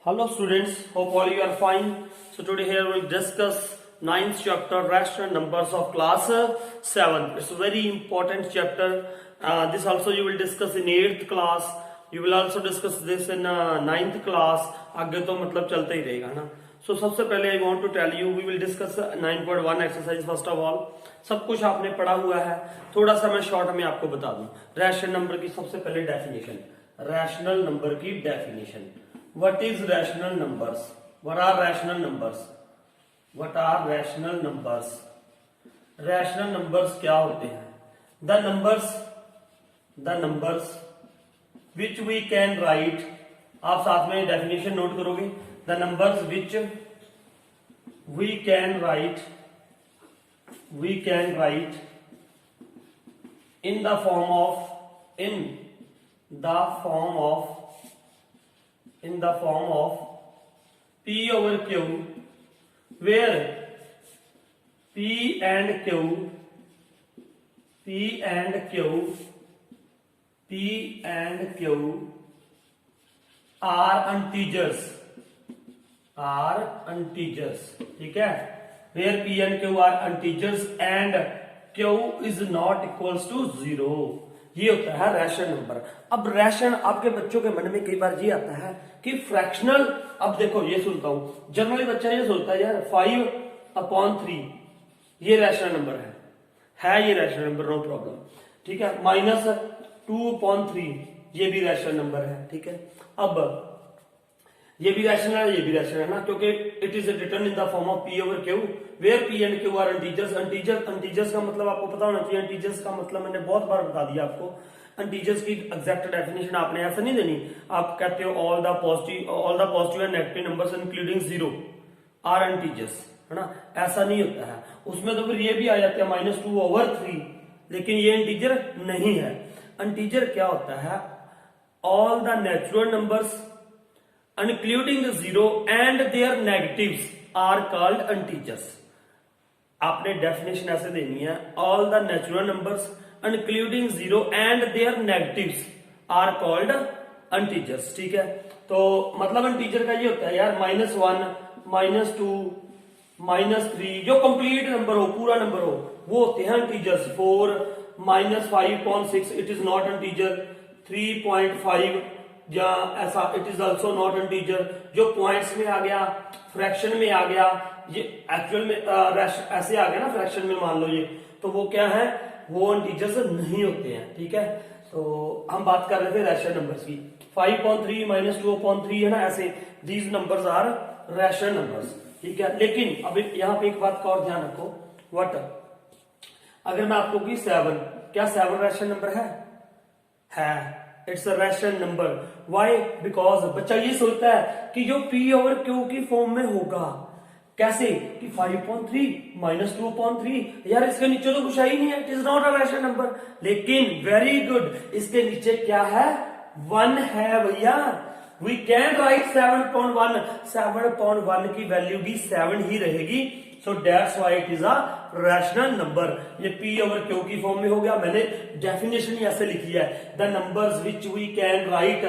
Hello students, hope all you are fine. So today here we will discuss ninth chapter rational numbers of class 7. It's a very important chapter. This also you will discuss in 8th class. You will also discuss this in 9th class. आगे तो मतलब चलता ही रहेगा ना. So सबसे पहले I want to tell you we will discuss 9.1 exercise first of all. सब कुछ आपने पढ़ा हुआ है. थोड़ा सा मैं शॉर्ट में आपको बता दूं. रैशनल नंबर की सबसे पहले डेफिनेशन. रैशनल नंबर की definition. What is rational numbers? What are rational numbers? What are rational numbers? Rational numbers क्या होते हैं? The numbers which we can write. आप साथ में definition नोट करोगे. The numbers which we can write in the form of P over Q, where P and Q are integers, ठीक है. Where P and Q are integers and Q is not equals to 0. ये होता है rational number. अब rational आपके बच्चों के मन में कई बार ये आता है कि फ्रैक्शनल. अब देखो ये सुनता हूं जनरली बच्चा ये सोचता है यार 5/3 ये रैशनल नंबर है ये रैशनल नंबर, नो प्रॉब्लम, ठीक है. -2/3 ये भी रैशनल नंबर है, ठीक है. अब ये भी रैशनल है, ये भी रैशनल है ना, क्योंकि it is written in the form of P over Q, where P and Q are integers. Integers का मतलब आपको पता होना चाहिए. इंटीजर्स का मतलब मैंने बहुत बार बता दिया आपको. इंटीजर्स की एग्जैक्ट डेफिनेशन आपने ऐसा नहीं देनी. आप कहते हो all the positive and negative numbers including 0 are integers, है ना. ऐसा नहीं होता है. उसमें तो फिर ये भी आ जाते हैं -2/3, लेकिन ये इंटीजर नहीं है. इंटीजर क्या होता है? All the natural numbers including 0 and their negatives are called integers. आपने डेफिनेशन ऐसे देनी है. All the natural numbers including 0 and their negatives are called integers, ठीक है. तो मतलब इंटीजर का ये होता है यार -1 -2 -3 जो कंप्लीट नंबर हो, पूरा नंबर हो, वो होते हैं integers. 4 -5/6 it is not integer. 3.5 या ऐसा it is also not integer. जो पॉइंट्स में आ गया, फ्रैक्शन में आ गया, ये एक्चुअल में ऐसे आ गया ना फ्रैक्शन में, मान लो ये, तो वो क्या है, वो इंटीजर्स नहीं होते हैं, ठीक है. तो हम बात कर रहे थे रैशनल नंबर्स की. 5/3 -2/3 है ना, ऐसे these numbers are rational numbers, ठीक है. लेकिन अब यहां पे एक बात का और ध्यान रखो. व्हाट अगर मैं आपको की 7, क्या 7 रैशनल नंबर है? It's a rational number. Why? Because बच्चा ये सोचता है कि जो P over Q की फॉर्म में होगा, कैसे कि 5/3 -2/3 यार इसके नीचे तो कुछ है ही नहीं है. It is not a rational number. लेकिन वेरी गुड, इसके नीचे क्या है? 1 है भैया. We can right 7/1. 7/1 की वैल्यू भी 7 ही रहेगी. So that's why it is a rational number. ये P over Q की फॉर्म में हो गया. मैंने डेफिनेशन ही ऐसे लिखी है. The numbers which we can write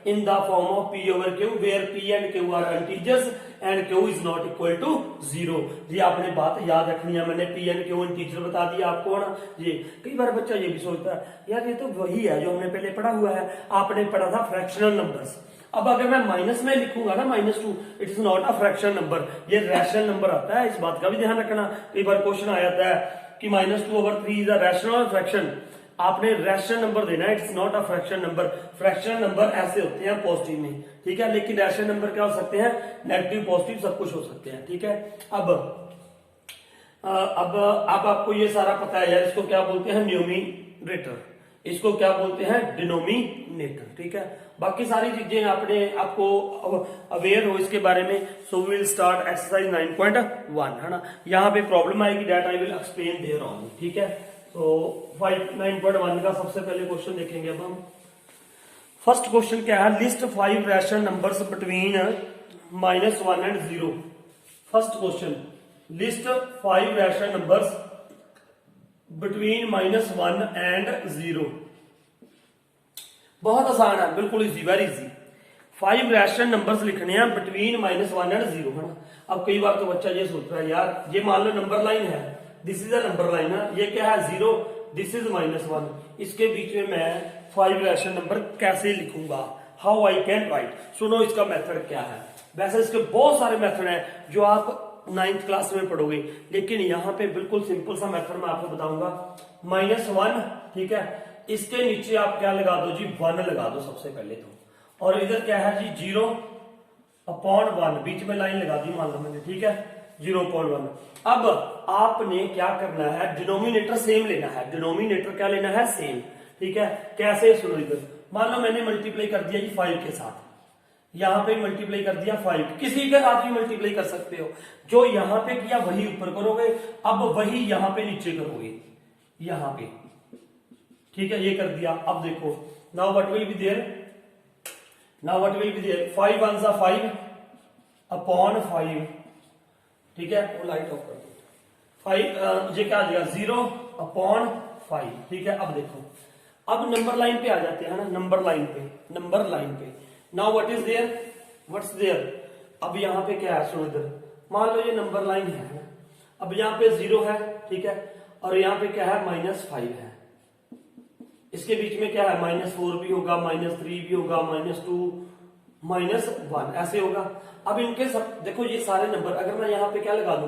in the form of P over Q where P and Q are integers and Q is not equal to 0. ये आपने बात याद रखनी है. मैंने P and Q इंटीजर बता दिया आपको ना. ये कई बार बच्चा ये भी सोचता है यार ये तो वही है जो हमने पहले पढ़ा हुआ है. आपने पढ़ा था फ्रैक्शनल नंबर्स. अब अगर मैं माइनस में लिखूंगा ना -2, it is not a fractional number, ये रैशनल नंबर आता है. इस बात का भी ध्यान रखना. कई बार क्वेश्चन आ जाता है कि -2/3 इज अ रैशनल और फ्रैक्शन. आपने रैशनल नंबर देना है. It's not a fractional number. Fractional number ऐसे होते हैं पॉजिटिव में, ठीक है. लेकिन रैशनल नंबर क्या हो सकते हैं? नेगेटिव, पॉजिटिव सब कुछ हो सकते हैं, ठीक है. अब आपको ये सारा पता है यार. इसको क्या बोलते हैं? न्यूमरेटर. इसको क्या बोलते हैं? डिनोमिनेटर, ठीक है. बाकी सारी चीजें आपको अवेयर हो इसके बारे में. So we will start exercise 9.1, है ना. यहाँ पे प्रॉब्लम आएगी, that I will explain there on, ठीक है. तो 9.1 का सबसे पहले क्वेश्चन देखेंगे. अब हम फर्स्ट क्वेश्चन क्या है? List 5 rational numbers between -1 and 0. First question, list 5 rational numbers between -1 and 0. बहुत आसान है, बिल्कुल easy, very easy. 5 rational numbers लिखने हैं बिटवीन -1 एंड 0 है ना। अब कई बार तो बच्चा ये सोच रहा है यार ये मान लो नंबर लाइन है, this is a number line है, ये क्या है 0, दिस इज -1, इसके बीच में मैं 5 रैशनल नंबर कैसे लिखूंगा, हाउ आई कैन राइट। सुनो इसका मेथड क्या है। वैसे इसके बहुत सारे मेथड हैं जो आप 9th क्लास में पढ़ोगे, लेकिन यहाँ पे बिल्कुल सिंपल सा मेथड मैं आपको बताऊंगा। -1 ठीक है, इसके नीचे आप क्या लगा दो जी 1 लगा दो सबसे पहले तो, और इधर क्या है जी 0/1, बीच में लाइन लगा दी मान लो मैंने, ठीक है 0/1। अब आपने क्या करना है, डिनोमिनेटर सेम लेना है, डिनोमिनेटर क्या लेना है सेम, ठीक है। कैसे सुनो इधर, मान लो मैंने मल्टीप्लाई कर दिया जी 5 के साथ, यहां पे मल्टीप्लाई कर दिया 5, किसी के साथ भी मल्टीप्लाई कर सकते हो, जो यहां पे किया वही ऊपर करोगे, अब वही यहां पे नीचे करोगे, यहां पे, ठीक है ये कर दिया। अब देखो now what will be there, now what will be there, 5 1 जा 5/5, ठीक है वो लाइट ऑफ कर दो, 5 ये क्या आ जाएगा 0/5, ठीक है। अब देखो अब नंबर लाइन पे आ जाते हैं ना, नंबर लाइन पे, नंबर लाइन पे now what is there, what's there, अब यहाँ पे क्या है सुनो इधर, मान लो ये नंबर लाइन है ना, अब यहाँ पे 0 है, ठीक है, और यहाँ पे क्या है -5 है, इसके बीच में क्या है -4 भी होगा, -3 भी होगा, -2 -1 ऐसे होगा। अब इनके सब देखो ये सारे नंबर, अगर मैं यहाँ पे क्या लगा दूं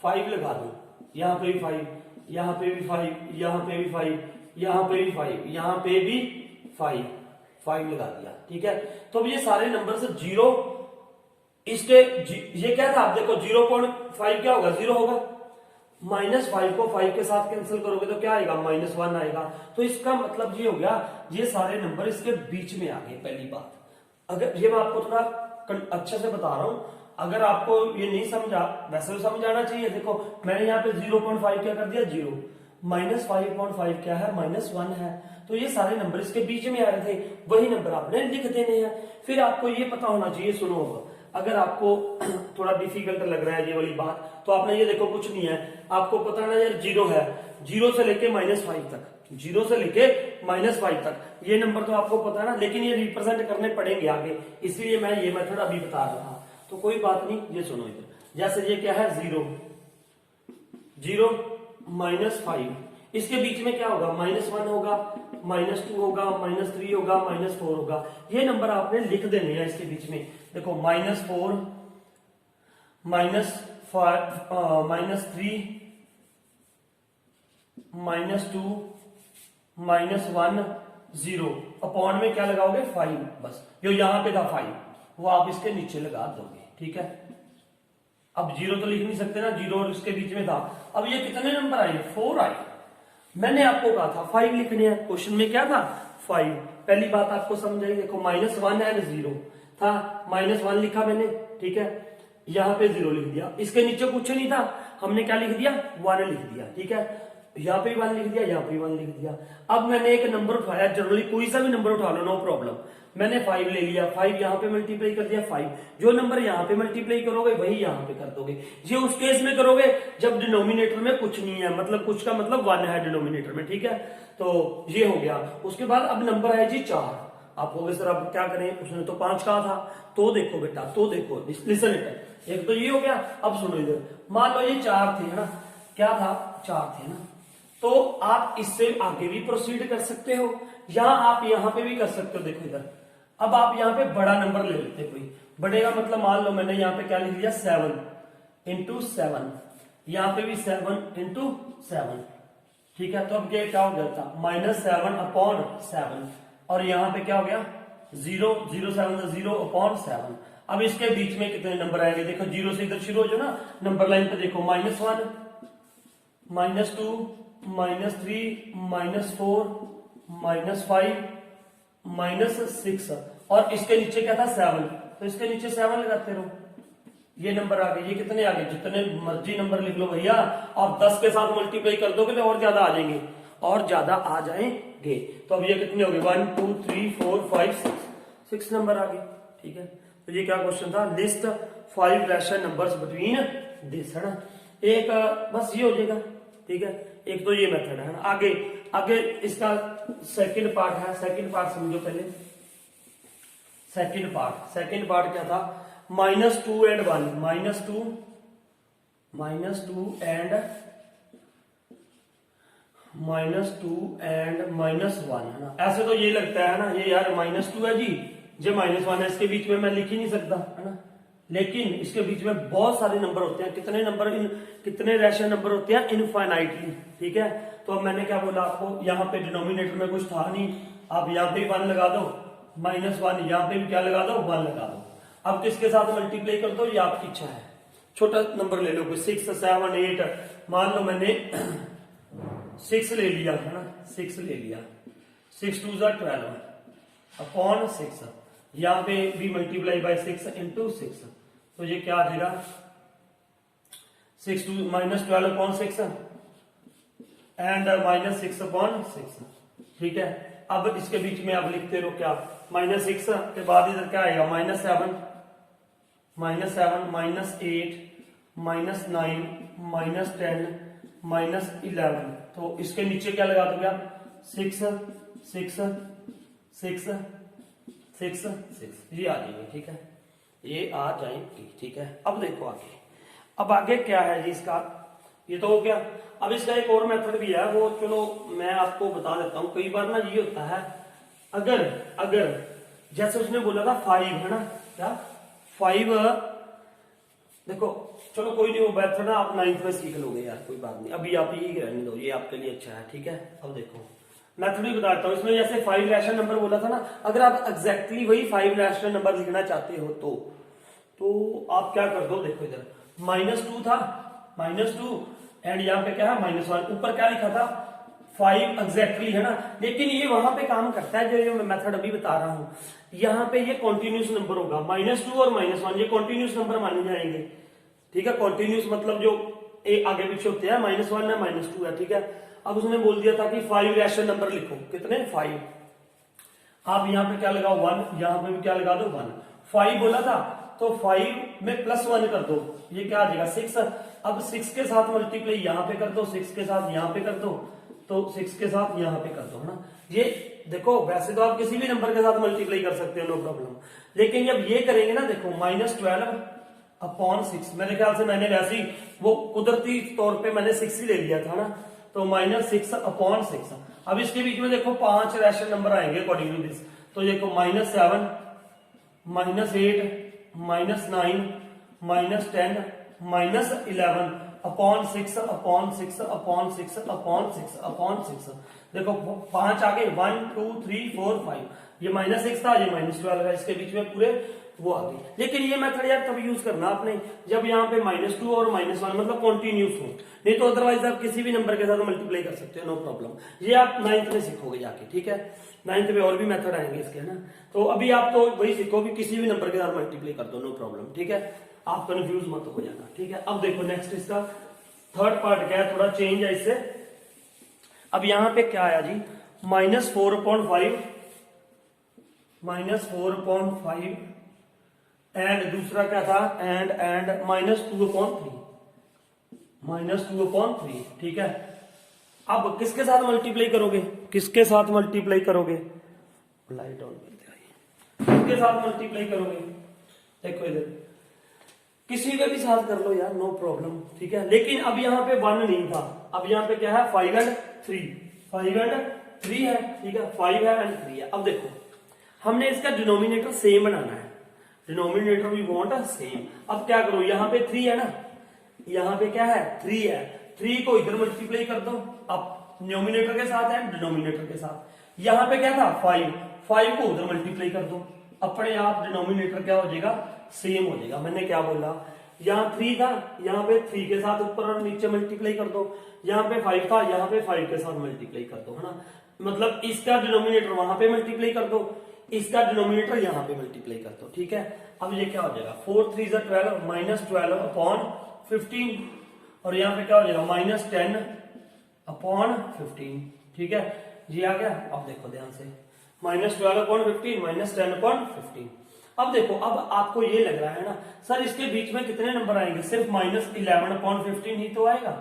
5 लगा दूं, यहाँ पे भी 5, यहाँ पे भी 5, यहाँ पे भी 5, यहाँ पे भी 5, यहाँ पे भी 5 लगा दिया, ठीक है। तो अब ये सारे नंबर से 0, इसके ये क्या था, आप देखो 0.5 क्या होगा 0 होगा, -5 को 5 के साथ कैंसिल करोगे तो क्या आएगा -1 आएगा। तो इसका मतलब ये हो गया ये सारे नंबर इसके बीच में आ गए। पहली बात, अगर ये मैं आपको थोड़ा अच्छे से बता रहा हूं, अगर आपको ये नहीं समझा, वैसे तो समझ आना चाहिए। देखो मैंने यहाँ पे 0.5 क्या कर दिया 0, -5.5 क्या है -1 है, तो ये सारे नंबर इसके बीच में आ रहे थे, वही नंबर आपने लिख देने हैं। फिर आपको ये पता होना चाहिए, सुनो अगर आपको थोड़ा डिफिकल्ट लग रहा है ये वाली बात, तो आपने ये देखो कुछ नहीं है, आपको पता ना यार 0 है, 0 से लेके -5 तक, 0 से लेके -5 तक ये नंबर तो आपको पता है ना, लेकिन ये रिप्रेजेंट करने पड़ेंगे आगे, इसलिए मैं ये मेथड अभी बता रहा था। तो कोई बात नहीं, ये सुनो इधर, जैसे ये क्या है 0 -5, इसके बीच में क्या होगा -1 होगा, -2 होगा, -3 होगा, -4 होगा, ये नंबर आपने लिख देने हैं इसके बीच में। देखो -4 -5 -3 -2 -1 0 अपॉन में क्या लगाओगे 5, बस जो यहां पे था 5 वो आप इसके नीचे लगा दोगे, ठीक है। अब 0 तो लिख नहीं सकते ना, 0 और इसके बीच में था। अब ये कितने नंबर आए 4 आए, मैंने आपको कहा था 5 लिखने हैं, क्वेश्चन में क्या था 5। पहली बात आपको समझ आई, देखो -1 एंड 0 था, -1 लिखा मैंने, ठीक है, यहां पे 0 लिख दिया, इसके नीचे कुछ नहीं था, हमने क्या लिख दिया 1 लिख दिया, ठीक है, यहाँ पे 1 लिख दिया, यहाँ पे 1 लिख दिया। अब मैंने एक नंबर उठाया, जनरली कोई सा भी नंबर उठा लो नो प्रॉब्लम, मैंने 5 ले लिया, 5 यहाँ पे मल्टीप्लाई कर दिया 5, जो नंबर यहाँ पे मल्टीप्लाई करोगे वही यहाँ पे कर दोगे। ये उस केस में करोगे जब डिनोमिनेटर में कुछ नहीं है, मतलब कुछ का मतलब 1 है डिनोमिनेटर में, ठीक है। तो ये हो गया। उसके बाद अब नंबर है जी 4, आप कहोगे सर अब क्या करें, उसने तो 5 कहा था। तो देखो बेटा, तो देखो लिसन इट, एक तो ये हो गया। अब सुनो इधर, मान लो ये 4 थे ना, क्या था 4 थे ना, तो आप इससे आगे भी प्रोसीड कर सकते हो, या आप यहां पे भी कर सकते हो। देखो इधर, अब आप यहां पे बड़ा नंबर ले लेते, कोई बड़े का मतलब मान लो मैंने यहां पे क्या लिख दिया 7 × 7, यहां पे भी 7 × 7, ठीक है। तो अब ये क्या हो गया था -7/7, और यहां पे क्या हो गया 0 0 7 0/7। अब इसके बीच में कितने नंबर आएंगे, देखो 0 से इधर शुरू हो जाओ ना नंबर लाइन पे, देखो -1 -2 -3 -4 -5 -6, और इसके नीचे क्या था 7, तो इसके नीचे 7 लगाते रहो, ये नंबर आ गए। ये कितने आ गए, जितने मर्जी नंबर लिख लो भैया, आप 10 के साथ मल्टीप्लाई कर दोगे तो और ज्यादा आ जाएंगे, और ज्यादा आ जाएंगे। तो अब ये कितने हो गए 1 2 3 4 5 6 नंबर आ गए, ठीक है। तो ये क्या क्वेश्चन था, list 5 rational numbers between this, है ना। एक बस ये हो जाएगा, ठीक है। एक तो ये मेथड है ना। आगे आगे इसका सेकंड पार्ट है, सेकंड पार्ट समझो पहले। सेकेंड पार्ट क्या था, -2 एंड 1, -2 एंड -1 है ना। ऐसे तो ये लगता है ना, ये यार -2 है जी, ये -1 है, इसके बीच में मैं लिख ही नहीं सकता है ना। लेकिन इसके बीच में बहुत सारे नंबर होते हैं। कितने रैशनल नंबर होते हैं? इनफाइनाइटली। ठीक है, तो अब मैंने क्या बोला आपको, यहाँ पे डिनोमिनेटर में कुछ था नहीं, आप यहाँ पे 1 लगा दो, -1, यहाँ पे भी क्या लगा दो, 1 लगा दो। अब किसके साथ मल्टीप्लाई कर दो, ये आपकी इच्छा है। छोटा नंबर ले लो, कोई 6, 7, 8, मान लो मैंने 6 ले लिया है ना, 6 ले लिया, 6 2 12 अपॉन 6, यहाँ पे भी मल्टीप्लाई बाय 6 इंटू 6, तो ये क्या आ जाएगा, 6 2 -12 अपॉन 6 एंड -6 अपॉन 6। ठीक है, अब इसके बीच में आप लिखते रहो क्या, -6 के बाद इधर क्या आएगा, -7 -8 -9 -10 -11, तो इसके नीचे क्या लगा दोगे आप, 6 6 6 6 6, ये आ जाएगी। ठीक है, ये आ जाएगी। ठीक है, अब देखो आगे, अब आगे क्या है जी इसका, ये तो हो गया। अब इसका एक और मेथड भी है, वो चलो मैं आपको बता देता हूं। कई बार ना ये होता है, अगर जैसे उसने बोला था 5 है ना, क्या 5, देखो चलो कोई नहीं, वो मेथड ना आप 9th में सीख लोगे यार, कोई बात नहीं, अभी आप ही रहने दो, ये आपके लिए अच्छा है। ठीक है, अब देखो मेथड भी बताता हूँ। इसमें जैसे 5 रैशनल नंबर बोला था ना, अगर आप एग्जैक्टली वही 5 रैशनल नंबर लिखना चाहते हो तो आप क्या कर दो, देखो इधर -2 था, -2 एंड यहाँ पे क्या है, -1, ऊपर क्या लिखा था, 5 एग्जैक्टली है ना। लेकिन ये वहां पे काम करता है, जो मैं मेथड अभी बता रहा हूं, यहाँ पे ये कॉन्टिन्यूस नंबर होगा, -2 और -1 ये कॉन्टिन्यूस नंबर माने जाएंगे। ठीक है, कॉन्टिन्यूस मतलब जो आगे पीछे होते हैं, -1 है -2 है। ठीक है, अब उसने बोल दिया था कि 5 रैशनल नंबर लिखो, कितने, 5। आप यहाँ पे क्या लगाओ, 1, यहाँ पे भी क्या लगा दो, 1। 5 बोला था, तो 5 में +1 कर दो, ये क्या आ जाएगा, 6। अब 6 के साथ मल्टीप्लाई यहाँ पे कर दो, 6 के साथ यहाँ पे कर दो, तो 6 के साथ यहाँ पे कर दो, है ना। ये देखो, वैसे तो आप किसी भी नंबर के साथ मल्टीप्लाई कर सकते हो, नो प्रॉब्लम। लेकिन जब ये करेंगे ना, देखो -12 अपॉन 6, मेरे ख्याल से मैंने वैसे ही वो कुदरती तौर पे मैंने 6 ही ले लिया था ना, तो -6 अपॉन 6। अब इसके बीच में देखो 5 रैशनल नंबर आएंगे अकॉर्डिंग टू दिस, तो देखो -7 -8 -9 -10 -11 upon 6 upon 6 upon 6 upon 6 upon 6। देखो 5 आगे, 1 2 3 4 5, ये -6 था, ये -12 है, इसके बीच में पूरे वो आ गई। लेकिन ये मेथड यार तब यूज करना आपने जब यहाँ पे -2 और -1 मतलब कॉन्टिन्यूस हो, नहीं तो अदरवाइज आप किसी भी नंबर के साथ मल्टीप्लाई कर सकते हो, नो प्रॉब्लम। ये आप 9th में सीखोगे जाके। ठीक है, 9th में और भी मेथड आएंगे इसके, है ना। तो अभी आप तो वही सीखो कि किसी भी नंबर के साथ मल्टीप्लाई कर दो, नो प्रॉब्लम। ठीक है, आप कंफ्यूज मत हो जाना। ठीक है, अब देखो नेक्स्ट इसका थर्ड पार्ट क्या है, थोड़ा चेंज है इससे। अब यहाँ पे क्या आया जी, -4/5 -4/5 एंड दूसरा क्या था, एंड -2/3 ठीक है। अब किसके साथ मल्टीप्लाई करोगे, किसके साथ मल्टीप्लाई करोगे, लाइट ऑन करते आइए, किसके साथ मल्टीप्लाई करोगे, देखो इधर किसी के भी साथ कर लो यार, नो प्रॉब्लम। ठीक है, लेकिन अब यहाँ पे 1 नहीं था, अब यहाँ पे क्या है, 5 एंड 3 है। ठीक है, 5 है एंड 3 है। अब देखो हमने इसका डिनोमिनेटर सेम बनाना है, डिनोमिनेटर वी वांट सेम। अब क्या करो, यहाँ पे 3 है ना, यहाँ पे क्या है, 3 है, 3 को इधर मल्टीप्लाई कर दो, अब न्यूमिनेटर के साथ है डिनोमिनेटर के साथ। यहाँ पे क्या था, 5 को उधर मल्टीप्लाई कर दो, अपने आप डिनोमिनेटर क्या हो जाएगा, सेम हो जाएगा। मैंने क्या बोला, यहाँ 3 था, यहाँ पे 3 के साथ ऊपर और नीचे मल्टीप्लाई कर दो, यहाँ पे 5 था, यहाँ पे 5 के साथ मल्टीप्लाई कर दो, है ना। मतलब इसका डिनोमिनेटर वहां पे मल्टीप्लाई कर दो, इसका डिनोमिनेटर यहाँ पे मल्टीप्लाई कर दो। ठीक है, अब ये क्या हो जाएगा, 4 3 12 -12 अपॉन 15, और यहाँ पे क्या हो जाएगा, -10 अपॉन 15। ठीक है, ये आ गया। अब देखो ध्यान से, -12 अपॉन 15 -10 अपॉन 15। अब देखो, अब आपको ये लग रहा है ना सर इसके बीच में कितने नंबर आएंगे, सिर्फ -11 अपॉन 15 ही तो आएगा,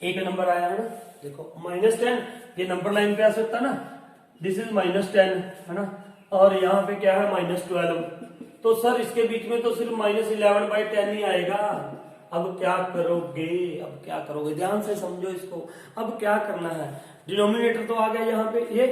एक नंबर आया है ना। देखो -10 ये नंबर लाइन पे आ सकता ना, दिस इज -10 है ना, और यहाँ पे क्या है -12। तो सर इसके बीच में तो सिर्फ -11/10 ही आएगा। अब क्या करोगे, अब क्या करोगे, ध्यान से समझो इसको। अब क्या करना है, डिनोमिनेटर तो आ गया यहाँ पे ये,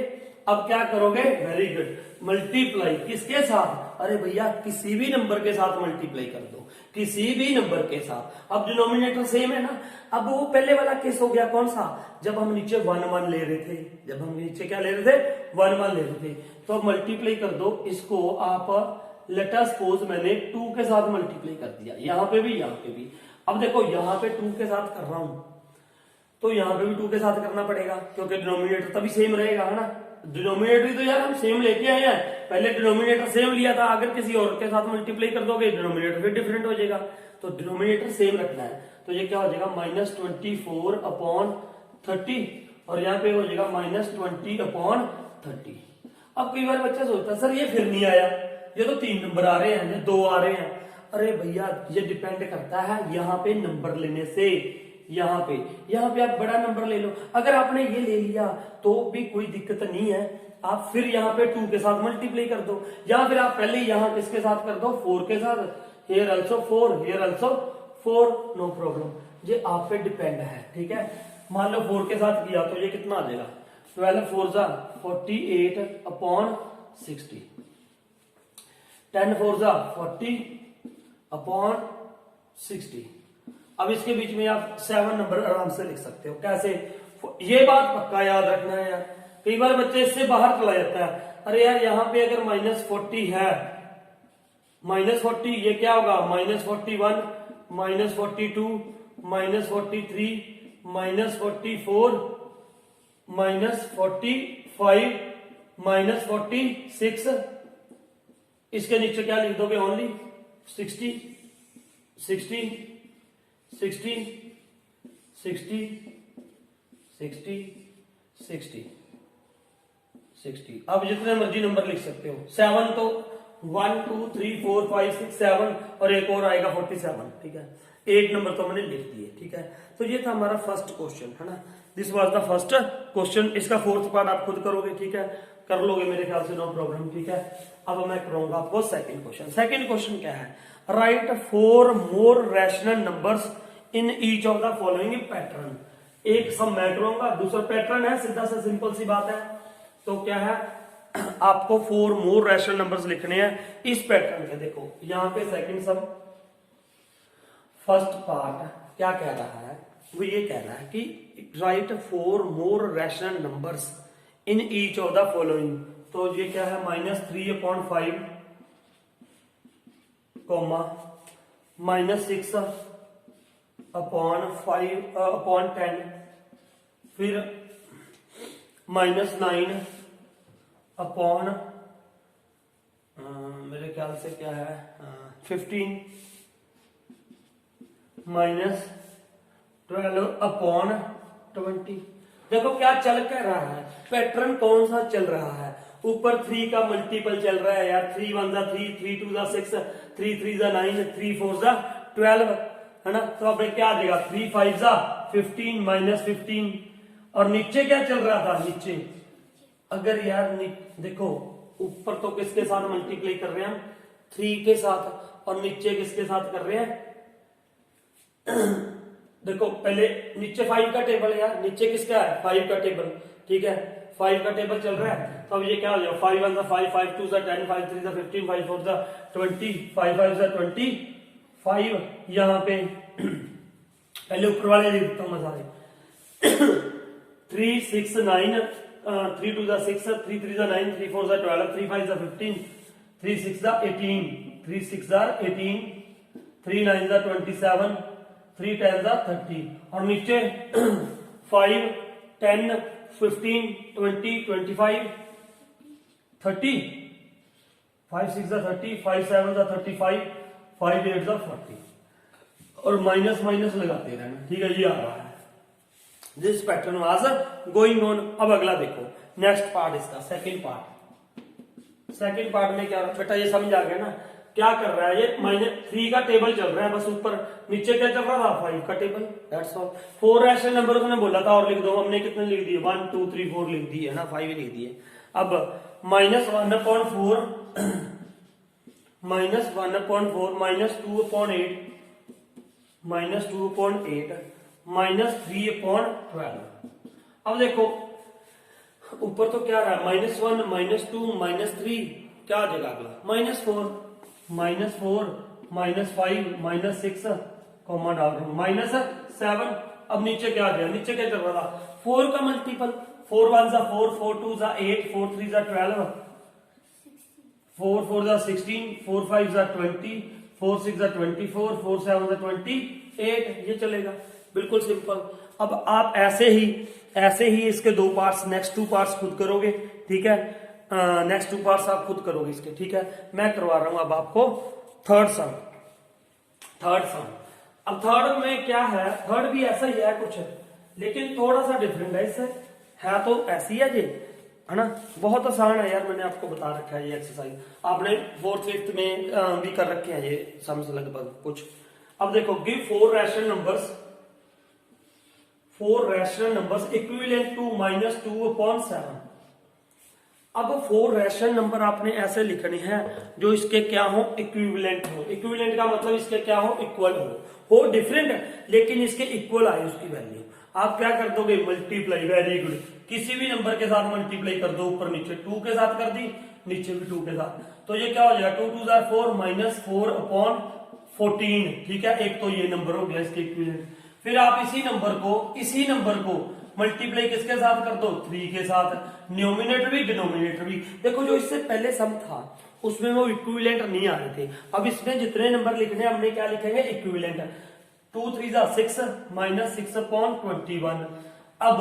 अब क्या करोगे, वेरी गुड, मल्टीप्लाई किसके साथ, अरे भैया किसी भी नंबर के साथ मल्टीप्लाई कर दो, किसी भी नंबर के साथ। अब डिनोमिनेटर सेम है ना। अब वो पहले वाला केस हो गया कौन सा, जब हम नीचे 1 ले रहे थे, जब हम नीचे क्या ले रहे थे, 1 ले रहे थे। तो अब मल्टीप्लाई कर दो इसको आप, लेट अस सपोज मैंने 2 के साथ मल्टीप्लाई कर दिया, यहाँ पे भी यहाँ पे भी। अब देखो यहाँ पे 2 के साथ कर रहा हूं तो यहाँ पे भी 2 के साथ करना पड़ेगा, क्योंकि डिनोमिनेटर तभी सेम रहेगा, है ना। डिनोमिनेटर तो यार हम सेम लेके आए हैं, पहले डिनोमिनेटर सेम लिया था, अगर किसी और के साथ मल्टीप्लाई कर दोगे डिनोमिनेटर फिर डिफरेंट हो जाएगा। तो डिनोमिनेटर सेम रखना है। तो ये क्या हो जाएगा, -24/30, और यहाँ पे हो जाएगा -20/30। अब कई बार बच्चा सोचता है सर ये फिर नहीं आया, ये तो 3 नंबर आ रहे हैं, ये 2 आ रहे हैं। अरे भैया ये डिपेंड करता है यहाँ पे नंबर लेने से। यहाँ पे आप बड़ा नंबर ले लो, अगर आपने ये ले लिया तो भी कोई दिक्कत नहीं है, आप फिर यहाँ पे 2 के साथ मल्टीप्लाई कर दो, या फिर आप पहले यहाँ किसके साथ कर दो, 4 के साथ, here also 4, here also 4, no problem. ये आप पे डिपेंड है, ठीक है। मान लो 4 के साथ किया तो ये कितना आ जाएगा, 12 4 जा 48/60, 10 4 जा 40/60। अब इसके बीच में आप 7 नंबर आराम से लिख सकते हो। कैसे, ये बात पक्का याद रखना है यार, कई बार बच्चे इससे बाहर चला जाता है। अरे यार यहाँ पे अगर -40 है, -40 ये क्या होगा, -41, -42, -43, -44, -45, -46, इसके नीचे क्या लिख दोगे, ओनली 60, 60, 60, 60, 60, 60, 60। अब जितने मर्जी नंबर लिख सकते हो। 7 तो 1 2 3 4 5 6 7 और एक और आएगा 47, ठीक है। एक नंबर तो मैंने लिख दिए, ठीक है। तो ये था हमारा फर्स्ट क्वेश्चन, है ना। This was the first question. इसका 4th पार्ट आप खुद करोगे, ठीक है, कर लोगे मेरे ख्याल से, नो प्रॉब्लम, ठीक है। अब मैं करूंगा आपको सेकंड क्वेश्चन। सेकंड क्वेश्चन क्या है, right 4 more rational numbers in each of the following pattern. एक सब मैं करूंगा, दूसरा पैटर्न है, सीधा सा सिंपल सी बात है। तो क्या है, आपको 4 मोर रैशनल नंबर्स लिखने हैं इस पैटर्न के। देखो यहाँ पे सेकंड सम, फर्स्ट पार्ट क्या कह रहा है, वो ये कह रहा है कि right 4 more rational numbers in each of the following. तो ये क्या है, -3/5, -6/5/10, फिर -9 मेरे ख्याल से क्या है 15, -12/20। देखो क्या चल क्या रहा है, पैटर्न कौन सा चल रहा है, ऊपर 3 का मल्टीपल चल रहा है यार, 3 1 3, 3 2 6, 3 3 9, 3 4 12, है ना। तो अब क्या आ जाएगा, 3 5 15 -15। और नीचे क्या चल रहा था, नीचे अगर यार देखो ऊपर तो किसके साथ मल्टीप्लाई कर रहे हैं हम, 3 के साथ, और नीचे किसके साथ कर रहे हैं देखो पहले नीचे 5 का टेबल है यार, नीचे किसका है, 5 का टेबल, ठीक है, 5 का टेबल चल रहा है। तो अब ये क्या हो जाएगा, 5 1 5, 5 2 10, 5 3 15, 5 4 20, 5 5 25। यहाँ पे पहले ऊपर वाले लिख देता हूं मैं सारे 3 6 9, 3 2 6, 3 3 9, 3 4 12, 3 5 15, 3 6 18, 3 6 18, 3 9 27, 3 10 30। और नीचे 5 10 15 20 25 30, 5 6 30, 5 7 35, 5 8 40। और माइनस माइनस लगाते रहना, ठीक है। ये आ रहा है, this pattern was going on. अब अगला देखो, नेक्स्ट पार्ट इसका, सेकंड पार्ट में क्या बेटा, ये समझ आ गया ना क्या कर रहा है, ये -3 का टेबल चल रहा है, बस ऊपर, नीचे क्या चल रहा था, 5 का table, that's all. 4 rational number उसने बोला था और लिख दो, हमने कितने लिख दिए, 1 2 3 4 लिख दिए, है ना, 5 लिख दिए। अब -1/4 -1/4 -2/8 -3/12। अब देखो ऊपर तो क्या रहा, -1 -2 -3, क्या आ जाएगा अगला -4 -5 -6 कॉमा डाल रहा हूं -7। अब नीचे क्या आ जाएगा, नीचे क्या चल रहा था 4 का मल्टीपल, 4 1 जा 4, 4 2 जा 8, 4 3 जा 12, 4 4 जा 16, 4 5 जा 20, 4 6 जा 24, 4 7 जा 28, ये चलेगा बिल्कुल सिंपल। अब आप ऐसे ही इसके दो पार्ट्स, नेक्स्ट टू पार्ट्स खुद करोगे, ठीक है। नेक्स्ट टू पार्ट्स आप खुद करोगे इसके, ठीक है। मैं करवा रहा हूं अब आपको थर्ड सम। अब थर्ड में क्या है, थर्ड भी ऐसा ही है कुछ, लेकिन थोड़ा सा डिफरेंट है इससे, है तो ऐसी है जी, है ना। बहुत आसान है यार, मैंने आपको बता रखा है ये एक्सरसाइज, आपने 4th 5th में भी कर रखे हैं ये सम्स लगभग कुछ। अब देखो give 4 rational numbers equivalent to -2/7। अब 4 रैशनल नंबर आपने ऐसे लिखने हैं जो इसके क्या हो, इक्विवेलेंट हो। इक्विवेलेंट का मतलब इसके क्या हो, इक्वल हो डिफरेंट लेकिन इसके इक्वल आए उसकी वैल्यू। आप क्या कर दोगे, मल्टीप्लाई, वेरी गुड, किसी भी नंबर के साथ मल्टीप्लाई कर दो, ऊपर नीचे 2 के साथ कर दी, नीचे भी 2 के साथ, तो ये क्या हो जाएगा 2 2 4 -4/14, ठीक है। एक तो ये नंबर हो गया इसके इक्विवेलेंट। फिर आप इसी नंबर को मल्टीप्लाई किसके साथ कर दो, 3 के साथ, न्यूमिनेटर भी डिनोमिनेटर भी। देखो जो इससे पहले सम था उसमें वो इक्विवेलेंट नहीं आ रहे थे, अब इसमें जितने नंबर लिखने हमने क्या लिखेंगे, इक्विवेलेंट। 2 3 जा 6 -6/21। अब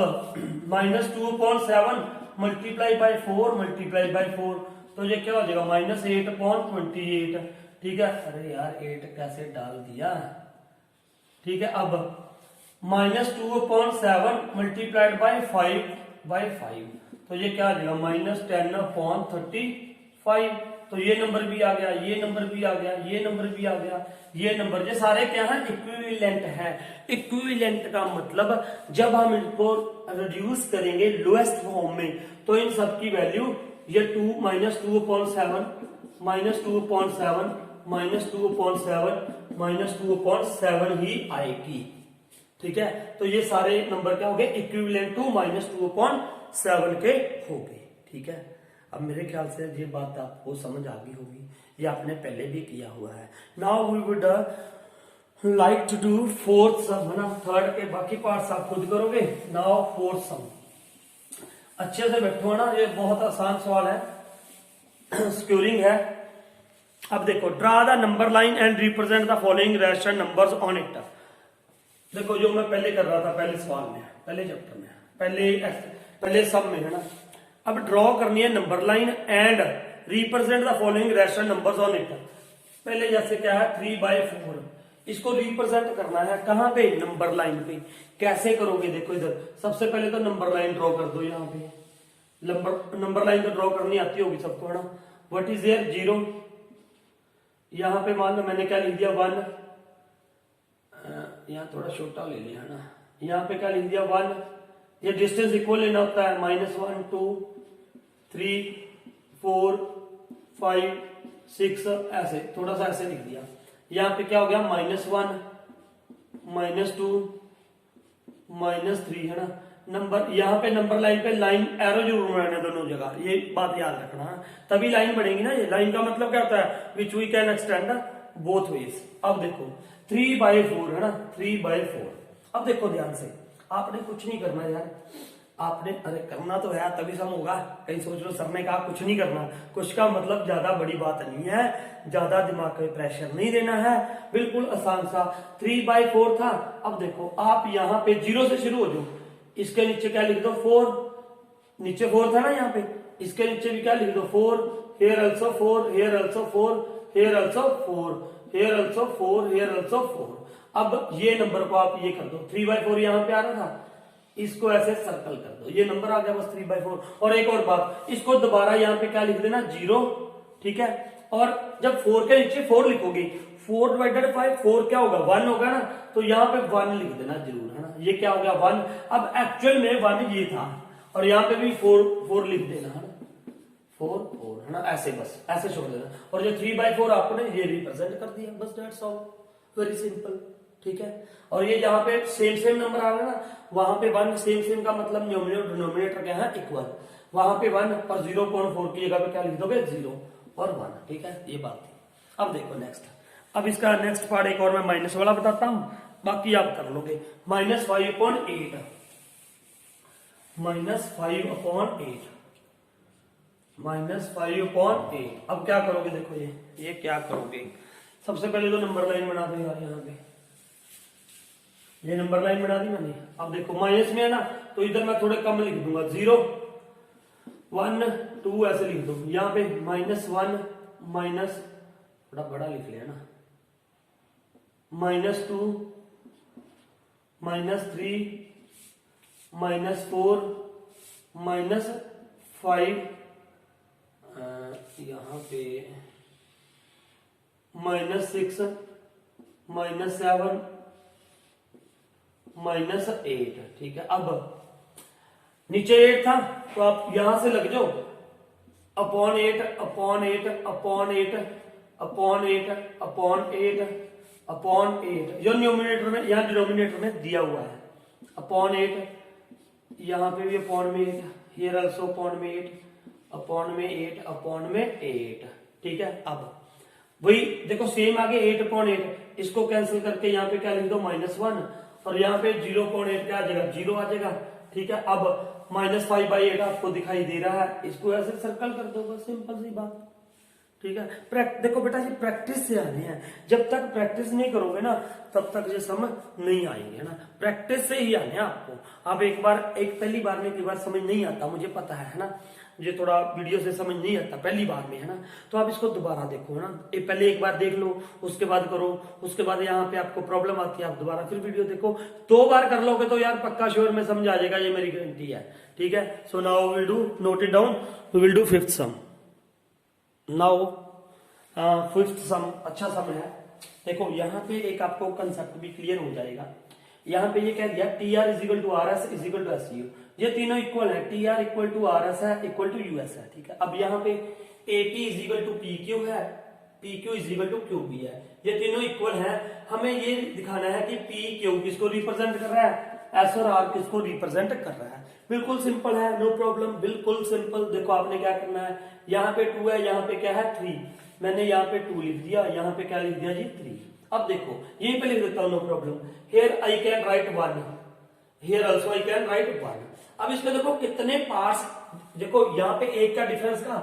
-2/7 मल्टीप्लाई बाय 4 तो ये क्या हो जाएगा -8/28, ठीक है। अरे यार 8 कैसे डाल दिया, ठीक है। अब -2/7 मल्टीप्लाइड बाय 5 तो ये क्या आ जाएगा -10/35। तो ये नंबर भी आ गया, ये नंबर भी आ गया, ये नंबर भी आ गया, ये नंबर, ये सारे क्या है, इक्विवेलेंट है। इक्विवेलेंट का मतलब जब हम इनको रिड्यूस करेंगे लोएस्ट फॉर्म में तो इन सब की वैल्यू ये 2/7 -2/7 ही आएगी, ठीक है। तो ये सारे नंबर क्या हो गए, इक्विवेलेंट टू -2/7 के हो गए, ठीक है। अब मेरे ख्याल से ये बात आपको समझ आ गई होगी, ये आपने पहले भी किया हुआ है। Now we would like to do 4th sum, है ना। थर्ड के बाकी पार्ट्स आप खुद करोगे। नाउ 4th सम, अच्छे से बैठो, है ना, ये बहुत आसान सवाल है, स्क्यूरिंग है। अब देखो draw the number line and represent the following rational numbers on it. देखो जो मैं पहले कर रहा था, पहले सवाल में, पहले चैप्टर में, पहले सम में, है ना। अब ड्रॉ करनी है number line and represent the following rational numbers on it. पहले जैसे क्या है 3/4, इसको रिप्रेजेंट करना है कहां पे, नंबर लाइन पे। कैसे करोगे, देखो इधर सबसे पहले तो नंबर लाइन ड्रॉ कर दो। यहाँ पे नंबर लाइन तो ड्रॉ करनी आती होगी सबको, है ना। व्हाट इज देयर 0, यहाँ पे मान लो मैंने क्या लिख दिया 1, यहाँ थोड़ा छोटा ले लिया, है ना। यहाँ पे क्या लिख दिया 1, ये डिस्टेंस इक्वल लेना होता है, -1 2 3 4 5 6 ऐसे, थोड़ा सा ऐसे लिख दिया। यहाँ पे क्या हो गया -1 -2 -3, है ना। नंबर यहाँ पे नंबर लाइन पे लाइन एरो जरूर बनाना दोनों जगह, ये बात याद रखना है, तभी लाइन बढ़ेगी ना। ये लाइन का मतलब क्या होता है, which we can extend both ways. अब देखो 3/4, है ना, 3/4। अब देखो ध्यान से, आपने कुछ नहीं करना यार, आपने, अरे करना तो है तभी सम होगा। कहीं सोच लो सर ने कहा कुछ नहीं करना, कुछ का मतलब ज्यादा बड़ी बात नहीं है, ज्यादा दिमाग पे प्रेशर नहीं देना है, बिल्कुल आसान सा 3/4 था। अब देखो आप यहाँ पे 0 से शुरू हो जाओ, इसके नीचे क्या लिख दो 4, नीचे 4 था ना यहाँ पे, इसके नीचे भी क्या लिख दो 4, here also 4, here also 4, here also 4, here also 4, here also 4। अब ये नंबर को आप ये कर दो, 3/4 यहाँ पे आ रहा था, इसको ऐसे सर्कल कर दो, ये नंबर आ गया बस 3/4। और एक और बात, इसको दोबारा यहाँ पे क्या लिख देना 0, ठीक है। और जब 4 के नीचे 4 लिखोगे, 4/5 4 क्या होगा 1 होगा ना, तो यहाँ पे 1 लिख देना जरूर, है ना। ये क्या हो गया 1, अब एक्चुअल में 1 ये था, और यहाँ पे भी 4 लिख देना, है ना। 4 4 है ना, ऐसे बस ऐसे छोड़ देना। और जो 3/4 आपने ये रिप्रेजेंट कर दिया, बस दैट्स ऑल, वेरी सिंपल। ठीक है, और ये जहां पे सेम सेम नंबर आ रहा है ना, वहां पे 1 सेम सेम का मतलब न्यूमरेटर डिनोमिनेटर क्या है, इक्वल। वहां पे 1 और 0.4 की जगह पे क्या लिख दोगे, 0 और 1। ठीक है, ये बात थी। अब देखो नेक्स्ट, अब इसका नेक्स्ट पार्ट एक और मैं माइनस वाला बताता हूं, बाकी आप कर लोगे। -5/8, -5/8, -5/8। अब क्या करोगे, देखो ये क्या करोगे, सबसे पहले तो नंबर लाइन बना दो यार, यहाँ पे ये नंबर लाइन बना दी मैंने। अब देखो माइनस में है ना, तो इधर मैं थोड़े कम लिख दूंगा, 0 1 2 ऐसे लिख दो। यहाँ पे -1 माइनस, थोड़ा बड़ा लिख लिया ना, -2 -3 -4 -5, यहाँ पे -6 -7 -8। ठीक है, अब नीचे 8 था तो आप यहां से लग जाओ, upon 8 upon 8 upon 8 upon 8 upon 8 upon 8, जो न्यूमिनेटर में यहाँ डिनोमिनेटर में दिया हुआ है, अपॉन 8, यहाँ पे भी अपॉन में 8, हियर आल्सो अपॉन में 8, अपॉन में 8 अपॉन में 8। ठीक है, अब वही देखो सेम आगे 8/8, इसको कैंसिल करके यहाँ पे क्या लिख दो, -1, और यहाँ पे 0.8 क्या आ जाएगा, 0 आ जाएगा। ठीक है, अब -5/8 आपको दिखाई दे रहा है, इसको ऐसे सर्कल कर दो, बस सिंपल सी बात। ठीक है, देखो बेटा ये प्रैक्टिस से आने हैं, जब तक प्रैक्टिस नहीं करोगे ना तब तक ये समझ नहीं आएंगे, है ना, प्रैक्टिस से ही आने हैं आपको। आप एक पहली बार में कई बार समझ नहीं आता, मुझे पता है ना, मुझे थोड़ा वीडियो से समझ नहीं आता पहली बार में, है ना, तो आप इसको दोबारा देखो, है ना, पहले एक बार देख लो, उसके बाद करो, उसके बाद यहाँ पे आपको प्रॉब्लम आती है, आप दोबारा फिर वीडियो देखो, 2 बार कर लोगे तो यार पक्का श्योर में समझ आ जाएगा, ये मेरी गारंटी है। ठीक है, so now will do, note it down, will do 5th sum. Now 5th sum अच्छा सम है। देखो यहाँ पे एक आपको कंसेप्ट भी क्लियर हो जाएगा। यहाँ पे ये कह दिया TR = RS = SU, ये तीनों इक्वल है, TR = RS है = US है। ठीक है, अब यहाँ पे AP = PQ है, PQ = QB है, ये तीनों इक्वल है। हमें ये दिखाना है कि PQ किसको रिप्रेजेंट कर रहा है, S और R किसको रिप्रेजेंट कर रहा है। बिल्कुल सिंपल है, नो प्रॉब्लम, बिल्कुल सिंपल। देखो आपने क्या करना है, यहाँ पे 2 है, यहाँ पे क्या है 3, मैंने यहाँ पे 2 लिख दिया, यहाँ पे क्या लिख दिया जी 3। अब देखो यहीं पे लिख देता हूं, no problem, here I can write 1, here also I can write 1। अब इसमें देखो कितने पार्ट्स, देखो यहाँ पे 1 का डिफरेंस का,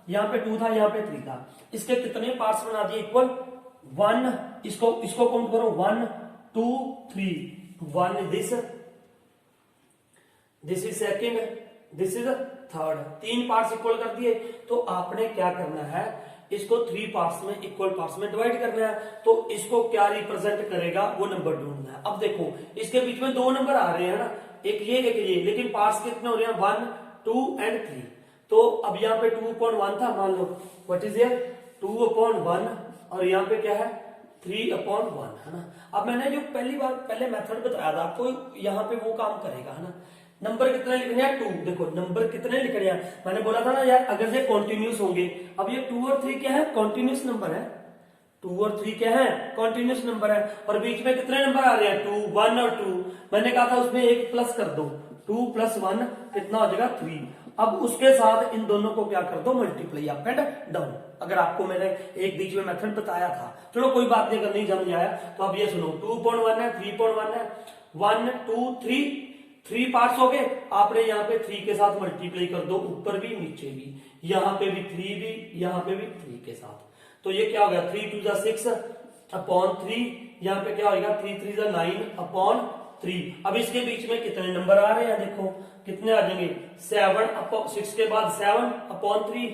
यहाँ पे 2 था, यहाँ पे 3 था, इसके कितने पार्ट्स बना दिए, इक्वल 1, इसको काउंट करो, 1 2 3, 1 this is second, this is third, 3 parts equal कर दिए। तो आपने क्या करना है, इसको 3 पार्ट्स में, इक्वल पार्ट्स में डिवाइड करना है। तो इसको क्या रिप्रेजेंट करेगा वो नंबर ढूंढना है। अब देखो इसके बीच में 2 नंबर आ रहे हैं ना, एक ये एक ये, लेकिन पार्ट्स कितने हो रहे हैं, 1 2 एंड 3। तो अब यहाँ पे 2/1 था, मान लो व्हाट इज हियर 2/1, और यहाँ पे क्या है 3/1, है ना। अब मैंने जो पहले मेथड बताया था आपको, यहाँ पे वो काम करेगा, है ना। नंबर कितने लिखने हैं, 2। देखो नंबर कितने लिखने हैं, मैंने बोला था ना यार, अगर ये कॉन्टिन्यूस होंगे। अब ये 2 और 3 क्या है, कॉन्टिन्यूस नंबर है, 2 और 3 क्या है, कॉन्टिन्यूस नंबर है। और बीच में कितने नंबर आ रहे हैं, 2 1 और 2, मैंने कहा था उसमें एक प्लस कर दो, 2 + 1 कितना हो जाएगा 3। अब उसके साथ इन दोनों को क्या कर दो, मल्टीप्लाई अप एंड डाउन। अगर आपको मैंने एक बीच में मेथड बताया था, चलो कोई बात नहीं, अगर नहीं समझ आया तो अब ये सुनो, 2/1 है, 3/1 है, 1 2 3 पार्ट्स हो गए। आपने यहाँ पे 3 के साथ मल्टीप्लाई कर दो, ऊपर भी नीचे भी, यहाँ पे भी 3 भी, यहाँ पे भी 3 के साथ। तो ये क्या हो गया, 3 2 6/3, यहाँ पे क्या होगा 3 3 9/3। अब इसके बीच में कितने नंबर आ रहे हैं, देखो कितने आ जाएंगे, 6 के बाद 7/3,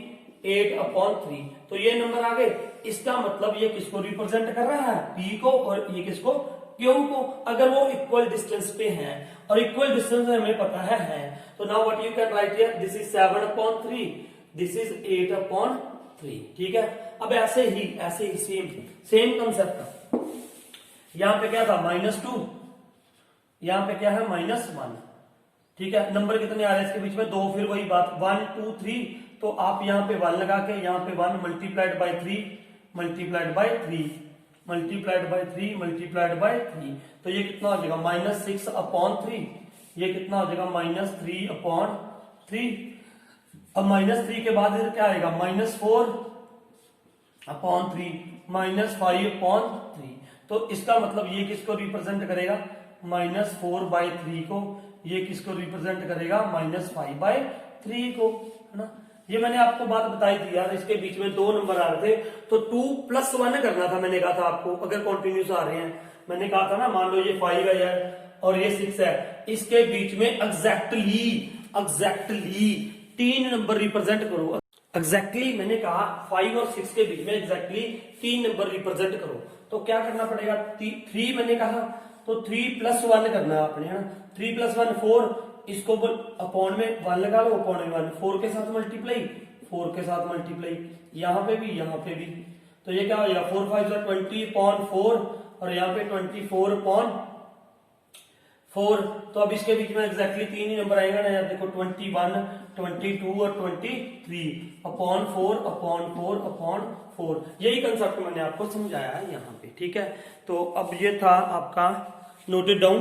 8/3। तो ये नंबर आ गए। इसका मतलब ये किसको रिप्रेजेंट कर रहा है, P को, और ये किसको, Q को। अगर वो इक्वल डिस्टेंस पे हैं, और इक्वल डिस्टेंस हमें पता है, तो now what you can write here, this is 7/3, this is 8/3। ठीक है, अब ऐसे ही सेम कंसेप्ट, यहां पे क्या था -2, यहां पे क्या है -1। ठीक है, नंबर कितने आ रहे हैं इसके बीच में, 2, फिर वही बात 1 2 3, तो आप यहाँ पे 1 लगा के यहाँ पे 1 multiplied by 3 multiplied by 3 multiplied by 3 multiplied by 3, तो ये कितना हो जाएगा -6/3। ये कितना हो जाएगा -3/3। अब -3 के बाद इधर क्या आएगा -4/3 -5/3। तो इसका मतलब ये किसको रिप्रेजेंट करेगा -4/3 को, ये किसको रिप्रेजेंट करेगा -5/3 को, है ना। ये मैंने आपको बात बताई थी यार, इसके बीच में 2 नंबर आ रहे थे तो 2 + 1 करना था। मैंने कहा था आपको अगर कंटिन्यूस आ रहे हैं, मैंने कहा था ना मान लो ये 5 है यार और ये 6 है, इसके बीच में एग्जैक्टली 3 नंबर रिप्रेजेंट करो। एग्जैक्टली मैंने कहा 5 और 6 के बीच में एग्जैक्टली 3 नंबर रिप्रेजेंट करो। तो क्या करना पड़ेगा, 3 मैंने कहा तो 3 + 1 करना है आपने, है ना। 3 + 1 4, इसको अपॉन में 1 लगा लो, अपॉन में 1, 4 के साथ मल्टीप्लाई, 4 के साथ मल्टीप्लाई, यहाँ पे भी यहाँ पे भी, तो ये क्या हो जाएगा 4 5 20/4 और यहाँ पे 24/4। तो अब इसके बीच में एग्जैक्टली 3 ही नंबर आएगा ना यार, देखो 21 22 और 23/4/4/4। यही कंसेप्ट मैंने आपको समझाया है यहाँ पे, ठीक है। तो अब ये था आपका नोटेड डाउन।